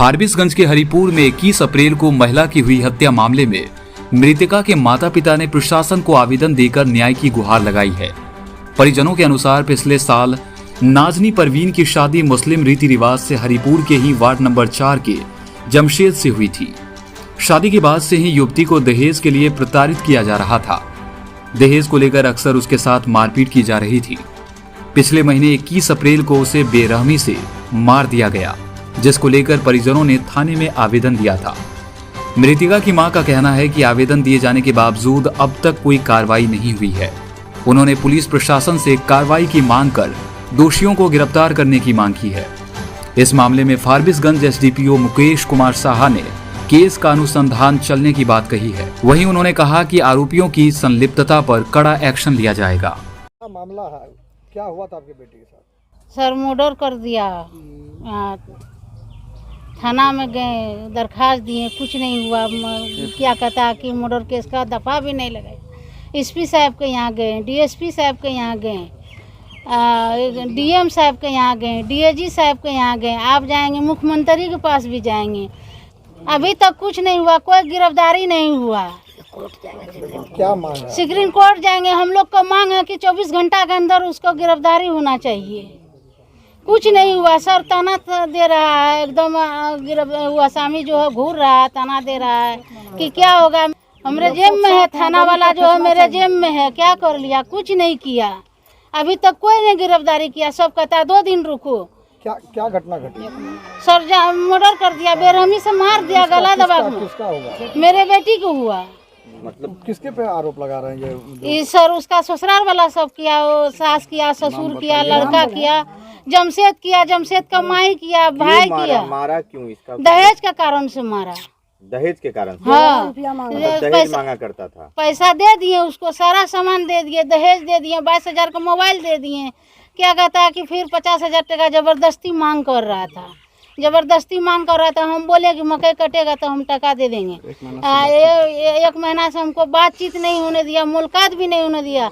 फारबिसगंज के हरिपुर में 21 अप्रैल को महिला की हुई हत्या मामले में मृतका के माता पिता ने प्रशासन को आवेदन देकर न्याय की गुहार लगाई है। परिजनों के अनुसार पिछले साल नाजनी परवीन की शादी मुस्लिम रीति रिवाज से हरिपुर के ही वार्ड नंबर 4 के जमशेद से हुई थी। शादी के बाद से ही युवती को दहेज के लिए प्रताड़ित किया जा रहा था। दहेज को लेकर अक्सर उसके साथ मारपीट की जा रही थी। पिछले महीने 21 अप्रैल को उसे बेरहमी से मार दिया गया, जिसको लेकर परिजनों ने थाने में आवेदन दिया था। मृतका की मां का कहना है कि आवेदन दिए जाने के बावजूद अब तक कोई कार्रवाई नहीं हुई है। उन्होंने पुलिस प्रशासन से कार्रवाई की मांग कर दोषियों को गिरफ्तार करने की मांग की है। इस मामले में फारबिसगंज एसडीपीओ मुकेश कुमार साहा ने केस का अनुसंधान चलने की बात कही है। वहीं उन्होंने कहा कि आरोपियों की संलिप्तता पर कड़ा एक्शन लिया जाएगा। क्या मामला है, क्या हुआ था आपके बेटे के साथ? सर मर्डर कर दिया। थाना में गए, दरखास्त दिए, कुछ नहीं हुआ। क्या कहता कि मर्डर केस का दफा भी नहीं लगाया। एसपी साहब के यहाँ गए, डीएसपी साहब के यहाँ गए, डीएम साहब के यहाँ गए, डीआईजी साहब के यहाँ गए। आप जाएंगे मुख्यमंत्री के पास भी जाएंगे, अभी तक कुछ नहीं हुआ, कोई गिरफ्तारी नहीं हुआ। क्या मांग है? सुप्रीम कोर्ट जाएंगे। हम लोग का मांग है कि 24 घंटा के अंदर उसको गिरफ्तारी होना चाहिए। कुछ नहीं हुआ सर, ताना दे रहा है एकदम। वो आसामी जो है घूर रहा है, ताना दे रहा है कि क्या होगा। हमारे जेब में है, थाना वाला जो है मेरे जेब में है। क्या कर लिया? कुछ नहीं किया, अभी तक कोई नहीं गिरफ्तारी किया। सब कहता है 2 दिन रुको। क्या घटना घटी? सर मर्डर कर दिया, बेरहमी से मार दिया, गला दबा। किसका होगा? मेरे बेटी को हुआ। मतलब किसके पे आरोप लगा रहे हैं ये? सर उसका ससुराल वाला सब किया, वो सास किया, ससुर किया, लड़का किया, जमशेद किया, जमशेद का माई किया, भाई किया। मारा क्यों? इसका दहेज के कारण से मारा। दहेज के कारण? हाँ, दहेज मांगा करता था। पैसा दे दिए उसको, सारा सामान दे दिए, दहेज दे दिए, 22,000 का मोबाइल दे दिए। क्या कहता है कि फिर 50,000 टका जबरदस्ती मांग कर रहा था। जबरदस्ती मांग कर रहा था। हम बोले कि मकई कटेगा तो हम टका दे देंगे। 1 महीना से हमको बातचीत नहीं होने दिया, मुलाकात भी नहीं होने दिया।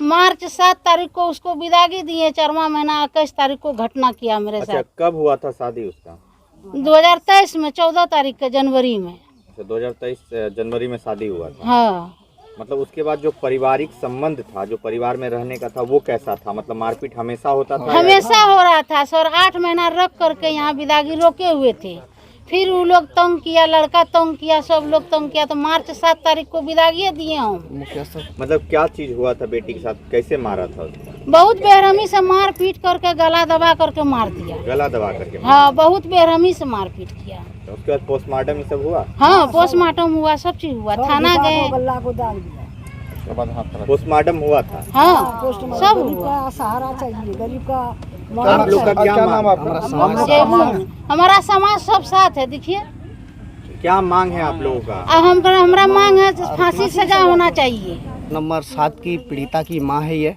मार्च 7 तारीख को उसको विदागी दिए। 4वां महीना 21 तारीख को घटना किया मेरे साथ। कब हुआ था शादी उसका? 2023 में 14 तारीख के जनवरी में। 2023 जनवरी में शादी हुआ था। हाँ। मतलब उसके बाद जो पारिवारिक संबंध था, जो परिवार में रहने का था, वो कैसा था? मतलब मारपीट हमेशा होता था? हमेशा हो रहा था सर। 8 महीना रख करके यहाँ विदागी रोके हुए थे। फिर वो लोग तंग किया, लड़का तंग किया, सब लोग तंग किया, तो मार्च 7 तारीख को विदागी दिए हम। मतलब क्या चीज हुआ था बेटी के साथ? कैसे मारा था? बहुत बेरहमी से मार पीट करके, गला दबा करके मार दिया। गला दबा करके? हाँ, बहुत बेरहमी से मार पीट किया। तो उसके बाद पोस्टमार्टम सब हुआ? हाँ, पोस्टमार्टम हुआ, सब चीज हुआ। थाना गए, पोस्टमार्टम हुआ था। हाँ, सब हुआ। सहारा चाहिए गरीब का। आप लोग का क्या नाम? हमारा समाज सब साथ है। देखिए क्या मांग है आप लोगों का? हमारा मांग है फांसी सजा होना चाहिए। नंबर 7 की पीड़िता की मां है ये,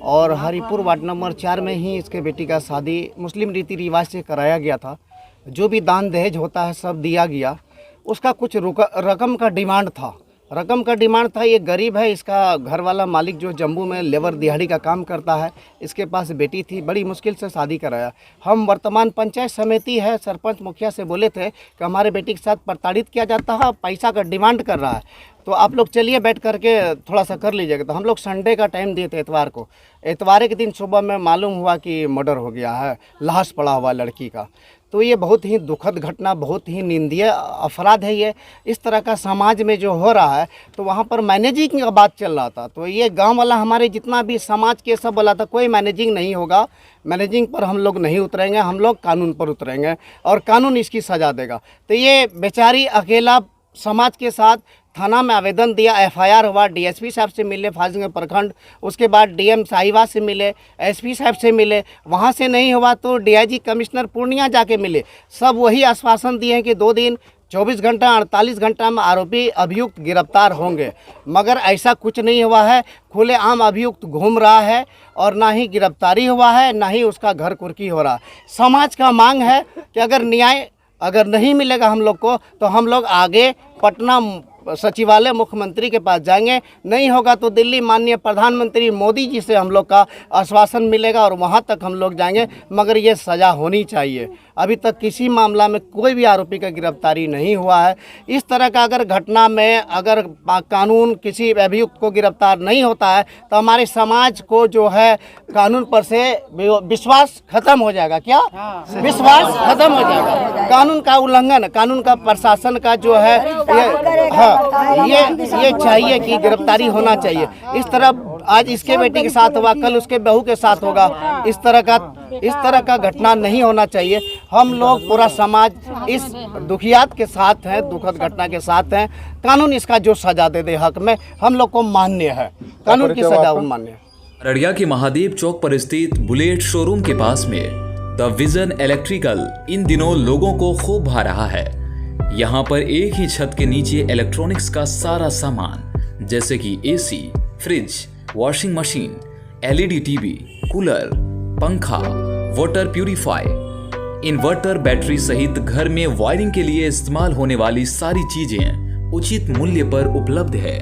और हरिपुर वार्ड नंबर 4 में ही इसके बेटी का शादी मुस्लिम रीति रिवाज से कराया गया था। जो भी दान दहेज होता है सब दिया गया। उसका कुछ रकम का डिमांड था। ये गरीब है। इसका घर वाला मालिक जो जम्मू में लेबर दिहाड़ी का काम करता है, इसके पास बेटी थी, बड़ी मुश्किल से शादी कराया। हम वर्तमान पंचायत समिति है, सरपंच मुखिया से बोले थे कि हमारे बेटी के साथ प्रताड़ित किया जाता है, पैसा का डिमांड कर रहा है, तो आप लोग चलिए बैठ करके थोड़ा सा कर लीजिएगा। तो हम लोग संडे का टाइम दिए थे, एतवार के दिन सुबह में मालूम हुआ कि मर्डर हो गया है, लाश पड़ा हुआ लड़की का। तो ये बहुत ही दुखद घटना, बहुत ही निंदनीय अपराध है ये। इस तरह का समाज में जो हो रहा है, तो वहाँ पर मैनेजिंग का बात चल रहा था। तो ये गांव वाला हमारे जितना भी समाज के सब बोला था कोई मैनेजिंग नहीं होगा, मैनेजिंग पर हम लोग नहीं उतरेंगे, हम लोग कानून पर उतरेंगे और कानून इसकी सज़ा देगा। तो ये बेचारी अकेला समाज के साथ थाना में आवेदन दिया, एफआईआर हुआ, डीएसपी साहब से मिले फाजिलगंज प्रखंड, उसके बाद डीएम साहिबा से मिले, एसपी साहब से मिले, वहाँ से नहीं हुआ तो डीआईजी कमिश्नर पूर्णिया जाके मिले। सब वही आश्वासन दिए हैं कि 2 दिन 24 घंटा 48 घंटा में आरोपी अभियुक्त गिरफ्तार होंगे, मगर ऐसा कुछ नहीं हुआ है। खुलेआम अभियुक्त घूम रहा है और ना ही गिरफ्तारी हुआ है, ना ही उसका घर कुर्की हो रहा। समाज का मांग है कि अगर न्याय नहीं मिलेगा हम लोग को, तो हम लोग आगे पटना सचिवालय मुख्यमंत्री के पास जाएंगे, नहीं होगा तो दिल्ली माननीय प्रधानमंत्री मोदी जी से हम लोग का आश्वासन मिलेगा और वहां तक हम लोग जाएंगे, मगर ये सज़ा होनी चाहिए। अभी तक किसी मामला में कोई भी आरोपी का गिरफ्तारी नहीं हुआ है। इस तरह का अगर घटना में अगर कानून किसी अभियुक्त को गिरफ्तार नहीं होता है तो हमारे समाज को जो है कानून पर से विश्वास खत्म हो जाएगा। क्या विश्वास खत्म हो जाएगा? कानून का उल्लंघन, कानून का प्रशासन का जो है ये चाहिए कि गिरफ्तारी होना चाहिए। इस तरह आज इसके बेटे के साथ हुआ, कल उसके बहू के साथ होगा। इस तरह का घटना नहीं होना चाहिए। हम लोग पूरा समाज इस दुखियात के साथ हैं, दुखद घटना के साथ हैं। कानून इसका जो सजा दे दे हक में हम लोग को मान्य है, कानून की सजा मान्य है। अररिया के महादेव चौक पर स्थित बुलेट शोरूम के पास में द विजन इलेक्ट्रिकल इन दिनों लोगों को खूब भा रहा है। यहाँ पर एक ही छत के नीचे इलेक्ट्रॉनिक्स का सारा सामान जैसे कि AC, fridge, washing machine, LED TV, cooler, पंखा, वाटर प्यूरिफायर, इन्वर्टर, बैटरी सहित घर में वायरिंग के लिए इस्तेमाल होने वाली सारी चीजें उचित मूल्य पर उपलब्ध है।